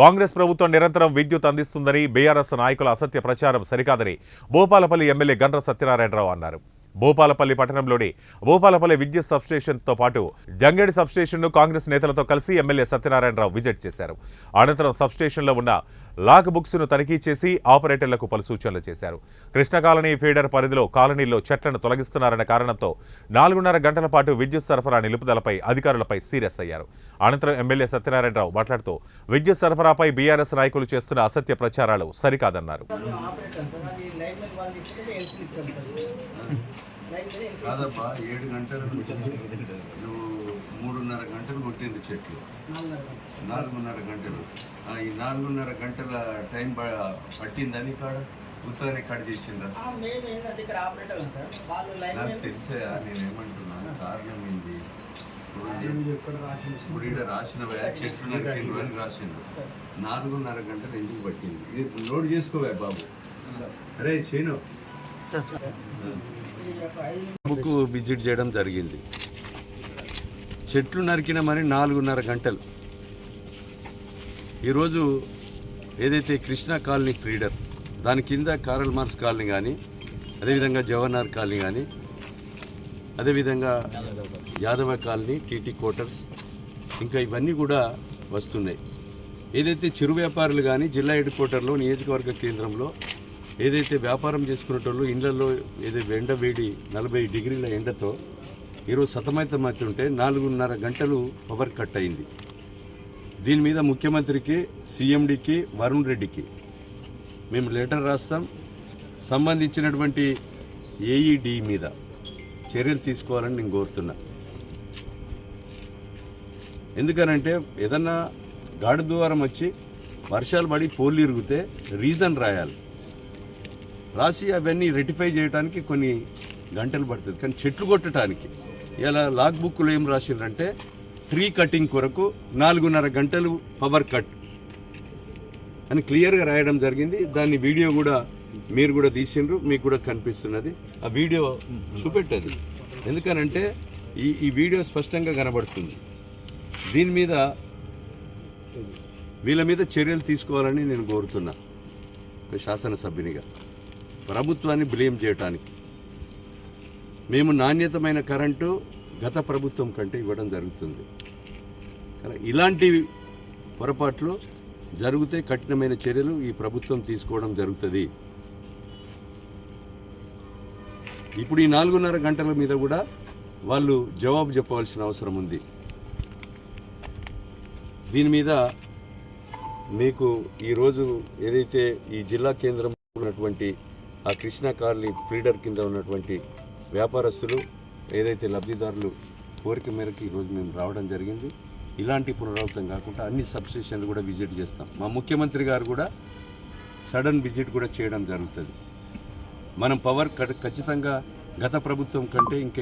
కాంగ్రెస్ ప్రభుత్వం నిరంతరం విద్యుత్ అందిస్తుందని బీఆర్ఎస్ నాయకుల అసత్య ప్రచారం సరికాదని భూపాలపల్లి ఎమ్మెల్యే గండ్ర సత్యనారాయణరావు అన్నారు. భూపాలపల్లి పట్టణంలోని భూపాలపల్లి విద్యుత్ సబ్స్టేషన్తో పాటు జంగేడి సబ్స్టేషన్ను కాంగ్రెస్ నేతలతో కలిసి ఎమ్మెల్యే సత్యనారాయణరావు విజిట్ చేశారు. అనంతరం సబ్స్టేషన్లో ఉన్న లాక్ బుక్స్ను తనిఖీ చేసి ఆపరేటర్లకు పలు సూచనలు చేశారు. కృష్ణ కాలనీ ఫీడర్ పరిధిలో కాలనీల్లో చెట్లను తొలగిస్తున్నారన్న కారణంతో 4.5 గంటల పాటు విద్యుత్ సరఫరా నిలుపుదలపై అధికారులపై సీరియస్ అయ్యారు. అనంతరం ఎమ్మెల్యే సత్యనారాయణరావు మాట్లాడుతూ విద్యుత్ సరఫరాపై బీఆర్ఎస్ నాయకులు చేస్తున్న అసత్య ప్రచారాలు సరికాదన్నారు. కాదబ్బా 7 గంటల నుంచి నువ్వు 3.5 గంటలు కొట్టింది చెట్లు, 4.5 గంటలు. ఈ 4.5 గంటల టైం పట్టిందని కాడ ఉత్తరాన్ని కట్ చేసిందా? నాకు తెలిసే నేనేమంటున్నాను, కారణం ఏంటి? ఇప్పుడు ఇక్కడ రాసిన చెట్లు నరికిండు అని రాసిండు. 4.5 గంటలు ఎందుకు పట్టింది? ఇది నోట్ చేసుకోవా బాబు. అరే చేను బుక్ విజిట్ చేయడం జరిగింది. చెట్లు నరికినామని 4.5 గంటలు. ఈరోజు ఏదైతే కృష్ణా కాలనీ ఫీడర్ దాని కింద కారల్ మార్క్స్ కాలనీ కానీ, అదేవిధంగా జవహర్లాల్ కాలనీ కానీ, అదేవిధంగా యాదవ కాలనీ, టీటీ క్వార్టర్స్, ఇంకా ఇవన్నీ కూడా వస్తున్నాయి. ఏదైతే చిరు వ్యాపారులు కానీ జిల్లా హెడ్ క్వార్టర్లో నియోజకవర్గ కేంద్రంలో ఏదైతే వ్యాపారం చేసుకునేటోళ్ళు ఇళ్లలో ఏదైతే ఎండ వేడి 40 డిగ్రీల ఎండతో ఈరోజు సతమతమవుతుంటే 4.5 గంటలు పవర్ కట్ అయింది. దీని మీద ముఖ్యమంత్రికి, సీఎండీకి, వరుణ్ రెడ్డికి మేము లెటర్ రాస్తాం. సంబంధించినటువంటి ఏఈడి మీద చర్యలు తీసుకోవాలని నేను కోరుతున్నా. ఎందుకనంటే ఏదన్నా గాడి ద్వారం వచ్చి వర్షాలు పడి పోలు ఇరిగితే రీజన్ రాయాలి, రాసి అవన్నీ రెటిఫై చేయడానికి కొన్ని గంటలు పడుతుంది. కానీ చెట్లు కొట్టడానికి ఇలా లాక్ బుక్లో ఏం రాసిండ్రంటే ట్రీ కటింగ్ కొరకు 4.5 గంటలు పవర్ కట్ అని క్లియర్గా రాయడం జరిగింది. దాన్ని వీడియో కూడా మీరు కూడా తీసిండ్రు, మీకు కూడా కనిపిస్తున్నది. ఆ వీడియో చూపెట్టది. ఎందుకనంటే ఈ వీడియో స్పష్టంగా కనబడుతుంది. దీని మీద వీళ్ళ మీద చర్యలు తీసుకోవాలని నేను కోరుతున్నా. శాసనసభ్యునిగా ప్రభుత్వాన్ని బ్లేమ్ చేయడానికి మేము నాణ్యతమైన కరెంటు గత ప్రభుత్వం కంటే ఇవ్వడం జరుగుతుంది. ఇలాంటి పొరపాట్లు జరిగితే కఠినమైన చర్యలు ఈ ప్రభుత్వం తీసుకోవడం జరుగుతుంది. ఇప్పుడు ఈ 4.5 గంటల మీద కూడా వాళ్ళు జవాబు చెప్పవలసిన అవసరం ఉంది. దీని మీద మీకు ఈరోజు ఏదైతే ఈ జిల్లా కేంద్రంలో ఉన్నటువంటి ఆ కృష్ణా కాలనీ ఫీడర్ కింద ఉన్నటువంటి వ్యాపారస్తులు ఏదైతే లబ్ధిదారులు కోరిక మేరకు ఈరోజు మేము రావడం జరిగింది. ఇలాంటి పునరావృతం కాకుండా అన్ని సబ్స్టేషన్లు కూడా విజిట్ చేస్తాం. మా ముఖ్యమంత్రి గారు కూడా సడన్ విజిట్ కూడా చేయడం జరుగుతుంది. మనం పవర్ ఖచ్చితంగా గత ప్రభుత్వం కంటే ఇంకా